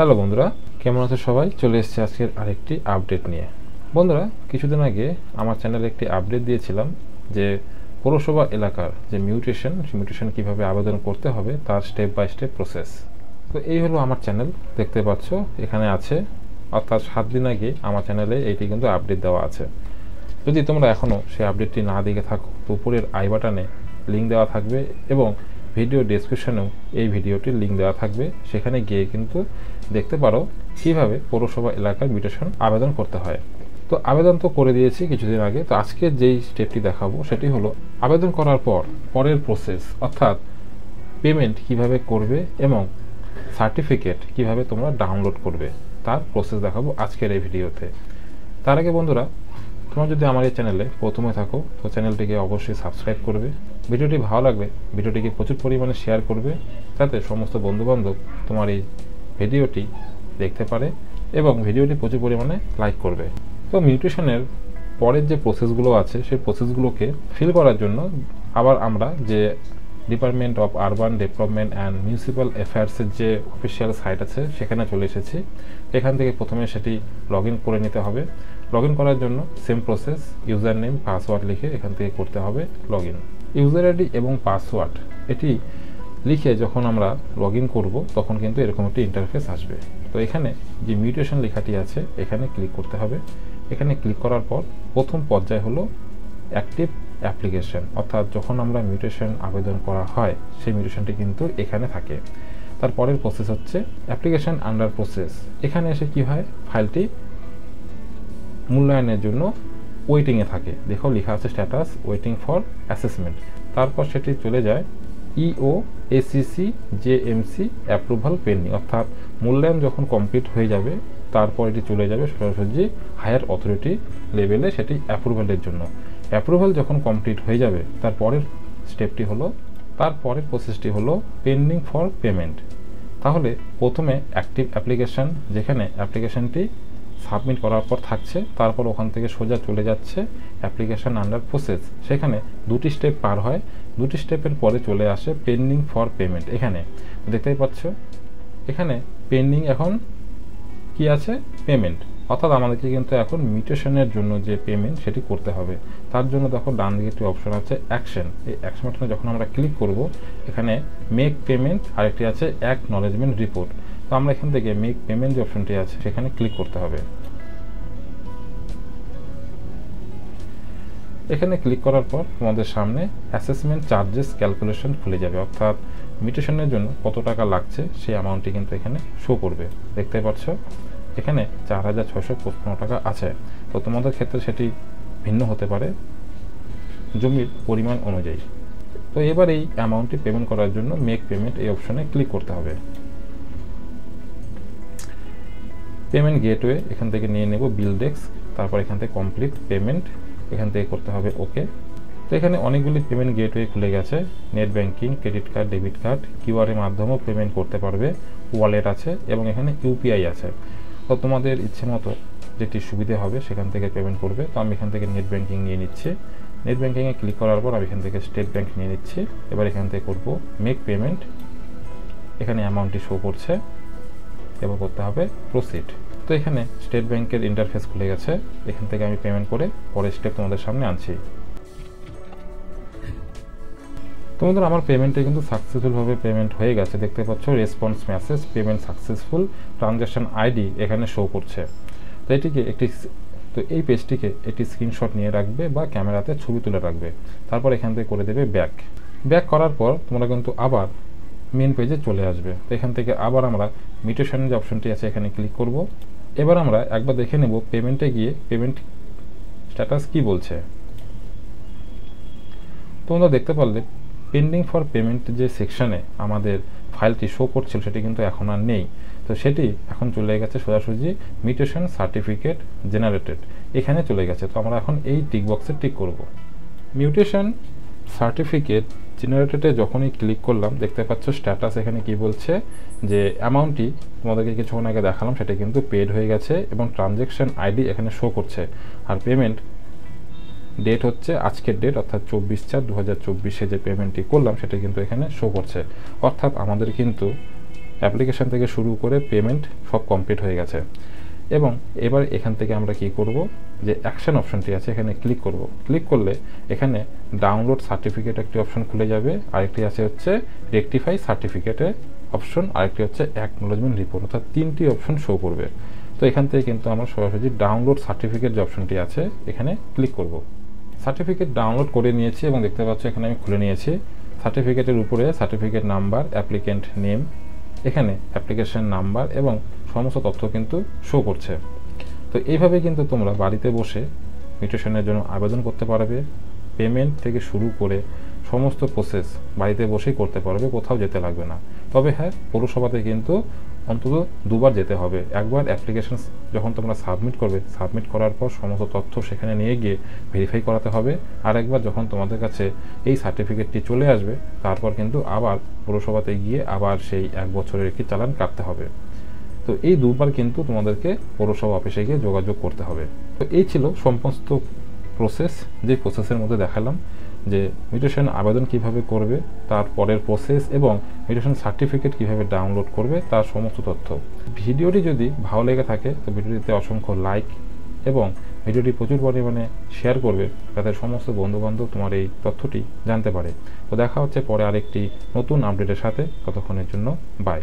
Hello বন্ধুরা, কেমন আছো সবাই? চলে এসেছে আজকের আরেকটি আপডেট নিয়ে। বন্ধুরা, কিছুদিন আগে আমার চ্যানেলে একটি আপডেট দিয়েছিলাম যে পৌরসভা এলাকার যে মিউটেশন কীভাবে আবেদন করতে হবে তার স্টেপ বাই স্টেপ প্রসেস। তো এই হলো আমার চ্যানেল, দেখতে পাচ্ছ এখানে আছে, অর্থাৎ 7 দিন আগে আমার চ্যানেলে এইটি কিন্তু আপডেট দেওয়া আছে। যদি তোমরা এখনও সেই আপডেটটি না দেখে থাকো তো উপরের আই বাটনে লিঙ্ক দেওয়া থাকবে এবং ভিডিও ডেসক্রিপশনেও এই ভিডিওটির লিঙ্ক দেওয়া থাকবে, সেখানে গিয়ে কিন্তু দেখতে পারো কীভাবে পৌরসভা এলাকার মিউটেশন আবেদন করতে হয়। তো আবেদন তো করে দিয়েছি কিছুদিন আগে। তো আজকে যেই স্টেপটি দেখাবো সেটি হলো আবেদন করার পর পরের প্রসেস, অর্থাৎ পেমেন্ট কিভাবে করবে এবং সার্টিফিকেট কিভাবে তোমরা ডাউনলোড করবে তার প্রসেস দেখাবো আজকের এই ভিডিওতে। তার আগে বন্ধুরা, তোমরা যদি আমার এই চ্যানেলে প্রথমে থাকো তো চ্যানেলটিকে অবশ্যই সাবস্ক্রাইব করবে। ভিডিওটি ভালো লাগলে ভিডিওটিকে প্রচুর পরিমাণে শেয়ার করবে, যাতে সমস্ত বন্ধুবান্ধব তোমার এই ভিডিওটি দেখতে পারে এবং ভিডিওটি প্রচুর পরিমাণে লাইক করবে। তো মিউটেশনের পরের যে প্রসেসগুলো আছে সেই প্রসেসগুলোকে ফিল করার জন্য আবার আমরা যে department of urban development and municipal অ্যাফেয়ার্সের যে অফিসিয়াল সাইট আছে সেখানে চলে এসেছি। এখান থেকে প্রথমে সেটি লগ ইন করে নিতে হবে। লগ ইন করার জন্য same process, user name password লিখে এখান থেকে করতে হবে লগ ইন। ইউজার আইডি এবং পাসওয়ার্ড এটি লিখে যখন আমরা লগ ইন করবো তখন কিন্তু এরকম একটি ইন্টারফেস আসবে। তো এখানে যে মিউটেশন লেখাটি আছে এখানে ক্লিক করতে হবে। এখানে ক্লিক করার পর প্রথম পর্যায় হলো অ্যাক্টিভ অ্যাপ্লিকেশন, অর্থাৎ যখন আমরা মিউটেশন আবেদন করা হয় সেই মিউটেশনটি কিন্তু এখানে থাকে। তারপরের প্রসেস হচ্ছে অ্যাপ্লিকেশন আন্ডার প্রসেস। এখানে এসে কি হয়, ফাইলটি মূল্যায়নের জন্য ওয়েটিংয়ে থাকে। দেখো লেখা আছে স্ট্যাটাস ওয়েটিং ফর অ্যাসেসমেন্ট। তারপর সেটি চলে যায় ইও এসিসি জেএমসি অ্যাপ্রুভাল পেন্ডিং, অর্থাৎ মূল্যায়ন যখন কমপ্লিট হয়ে যাবে তারপর এটি চলে যাবে সরাসরি হায়ার অথরিটি লেভেলে সেটি অ্যাপ্রুভালের জন্য। অ্যাপ্রুভাল যখন কমপ্লিট হয়ে যাবে তারপরের স্টেপটি হলো, তারপরের প্রসেসটি হলো পেন্ডিং ফর পেমেন্ট। তাহলে প্রথমে অ্যাক্টিভ অ্যাপ্লিকেশন, যেখানে অ্যাপ্লিকেশনটি সাবমিট করার পর থাকছে, তারপর ওখান থেকে সোজা চলে যাচ্ছে অ্যাপ্লিকেশন আন্ডার প্রসেস। সেখানে দুটি স্টেপ পার হয়, দুটি স্টেপের পরে চলে আসে পেন্ডিং ফর পেমেন্ট। এখানে দেখতেই পাচ্ছ এখানে পেন্ডিং এখন কি আছে, পেমেন্ট, অর্থাৎ আমাদেরকে কিন্তু এখন মিউটেশনের জন্য যে পেমেন্ট সেটি করতে হবে। তার জন্য দেখো ডান দিকে একটি অপশন আছে অ্যাকশন। এই অ্যাকশন বাটনে যখন আমরা ক্লিক করব এখানে মেক পেমেন্ট, আরেকটি আছে অ্যাকনলেজমেন্ট রিপোর্ট। তো আমরা এখান থেকে মেক পেমেন্ট যে অপশনটি আছে সেখানে ক্লিক করতে হবে। এখানে ক্লিক করার পর তোমাদের সামনে অ্যাসেসমেন্ট চার্জেস ক্যালকুলেশন খুলে যাবে, অর্থাৎ মিউটেশনের জন্য কত টাকা লাগছে সেই অ্যামাউন্টটি কিন্তু এখানে শো করবে। দেখতে পাচ্ছ এখানে 4,655 টাকা আছে। তো তোমাদের ক্ষেত্রে সেটি ভিন্ন হতে পারে জমির পরিমাণ অনুযায়ী। তো এবার এই অ্যামাউন্টটি পেমেন্ট করার জন্য মেক পেমেন্ট এই অপশনে ক্লিক করতে হবে। পেমেন্ট গেটওয়ে এখান থেকে নিয়ে নেব বিল ডেস্ক, তারপর এখান থেকে কমপ্লিট পেমেন্ট এখান থেকে করতে হবে ওকে। তো এখানে অনেকগুলি পেমেন্ট গেটওয়ে খুলে গেছে, net banking, credit card, debit card, QR এর মাধ্যমেও পেমেন্ট করতে পারবে, ওয়ালেট আছে এবং এখানে ইউপিআই আছে। তো তোমাদের ইচ্ছে মতো যেটি সুবিধে হবে সেখান থেকে পেমেন্ট করবে। তো আমি এখান থেকে নেট ব্যাঙ্কিং নিয়ে নিচ্ছি। নেট ব্যাঙ্কিংয়ে ক্লিক করার পর আমি এখান থেকে স্টেট ব্যাঙ্ক নিয়ে নিচ্ছি। এবার এখান থেকে করব মেক পেমেন্ট, এখানে অ্যামাউন্টটি শো করছে, এবার করতে হবে প্রসিড। তো এখানে স্টেট ব্যাঙ্কের ইন্টারফেস খুলে গেছে, এখান থেকে আমি পেমেন্ট করে পরের স্টেপ তোমাদের সামনে আনছি। তোমাদের আমার পেমেন্টে কিন্তু সাকসেসফুলভাবে পেমেন্ট হয়ে গেছে, দেখতে পাচ্ছ response message payment successful, transaction ID এখানে শো করছে। তো এটিকে তো এই পেজটিকে একটি স্ক্রিনশট নিয়ে রাখবে বা ক্যামেরাতে ছবি তুলে রাখবে। তারপর এখান থেকে করে দেবে ব্যাক করার পর তোমরা কিন্তু আবার মেন পেজে চলে আসবে। তো এখান থেকে আবার আমরা মিউটেশনের যে অপশনটি আছে এখানে ক্লিক করব। এবার আমরা একবার দেখে নেব পেমেন্টে গিয়ে পেমেন্ট স্ট্যাটাস কি বলছে। তোমরা দেখতে পারলে পেন্ডিং ফর পেমেন্ট যে সেকশনে আমাদের ফাইলটি শো করছিল সেটি কিন্তু এখন আর নেই। তো সেটি এখন চলে গেছে সোজাসুজি মিউটেশন সার্টিফিকেট জেনারেটেড, এখানে চলে গেছে। তো আমরা এখন এই টিক বক্সে টিক করব। মিউটেশন সার্টিফিকেট জেনারেটেডে যখনই ক্লিক করলাম দেখতে পাচ্ছ স্ট্যাটাস এখানে কি বলছে যে অ্যামাউন্টটি তোমাদেরকে কিছুক্ষণ আগে দেখালাম সেটা কিন্তু পেড হয়ে গেছে এবং ট্রানজ্যাকশন আইডি এখানে শো করছে। আর পেমেন্ট ডেট হচ্ছে আজকের ডেট, অর্থাৎ 24/4/2024 যে পেমেন্টটি করলাম সেটা কিন্তু এখানে শো করছে। অর্থাৎ আমাদের কিন্তু অ্যাপ্লিকেশান থেকে শুরু করে পেমেন্ট সব কমপ্লিট হয়ে গেছে। এবং এবার এখান থেকে আমরা কি করব, যে অ্যাকশন অপশনটি আছে এখানে ক্লিক করব। ক্লিক করলে এখানে ডাউনলোড সার্টিফিকেট একটি অপশন খুলে যাবে, আরেকটি আছে হচ্ছে রেকটিফাই সার্টিফিকেটের অপশন, আরেকটি হচ্ছে অ্যাকনোলেজমেন্ট রিপোর্ট, অর্থাৎ 3টি অপশন শো করবে। তো এখান থেকে কিন্তু আমরা সরাসরি ডাউনলোড সার্টিফিকেট যে অপশনটি আছে এখানে ক্লিক করব। সার্টিফিকেট ডাউনলোড করে নিয়েছি এবং দেখতে পাচ্ছ এখানে আমি খুলে নিয়েছি। সার্টিফিকেটের উপরে সার্টিফিকেট নাম্বার, অ্যাপ্লিকেন্ট নেম, এখানে অ্যাপ্লিকেশন নাম্বার এবং সমস্ত তথ্য কিন্তু শো করছে। তো এইভাবে কিন্তু তোমরা বাড়িতে বসে মিউটেশনের জন্য আবেদন করতে পারবে। পেমেন্ট থেকে শুরু করে সমস্ত প্রসেস বাড়িতে বসেই করতে পারবে, কোথাও যেতে লাগবে না। তবে হ্যাঁ, পৌরসভাতে কিন্তু অন্তত 2বার যেতে হবে। একবার অ্যাপ্লিকেশন যখন তোমরা সাবমিট করবে, সাবমিট করার পর সমস্ত তথ্য সেখানে নিয়ে গিয়ে ভেরিফাই করাতে হবে। আর একবার যখন তোমাদের কাছে এই সার্টিফিকেটটি চলে আসবে, তারপর কিন্তু আবার পৌরসভাতে গিয়ে আবার সেই 1 বছরের একটি চালান কাটতে হবে। তো এই 2বার কিন্তু তোমাদেরকে পৌরসভা অফিসে গিয়ে যোগাযোগ করতে হবে। তো এই ছিল সমস্ত প্রসেস, যে প্রসেসের মধ্যে দেখালাম যে মিউটেশন আবেদন কিভাবে করবে, তার পরের প্রসেস এবং মিউটেশন সার্টিফিকেট কিভাবে ডাউনলোড করবে তার সমস্ত তথ্য। ভিডিওটি যদি ভালো লেগে থাকে তো ভিডিওটিতে অসংখ্য লাইক এবং ভিডিওটি প্রচুর পরিমাণে শেয়ার করবে, যাতে সমস্ত বন্ধুবান্ধব তোমার এই তথ্যটি জানতে পারে। তো দেখা হচ্ছে পরে আরেকটি নতুন আপডেটের সাথে, ততক্ষণের জন্য বাই।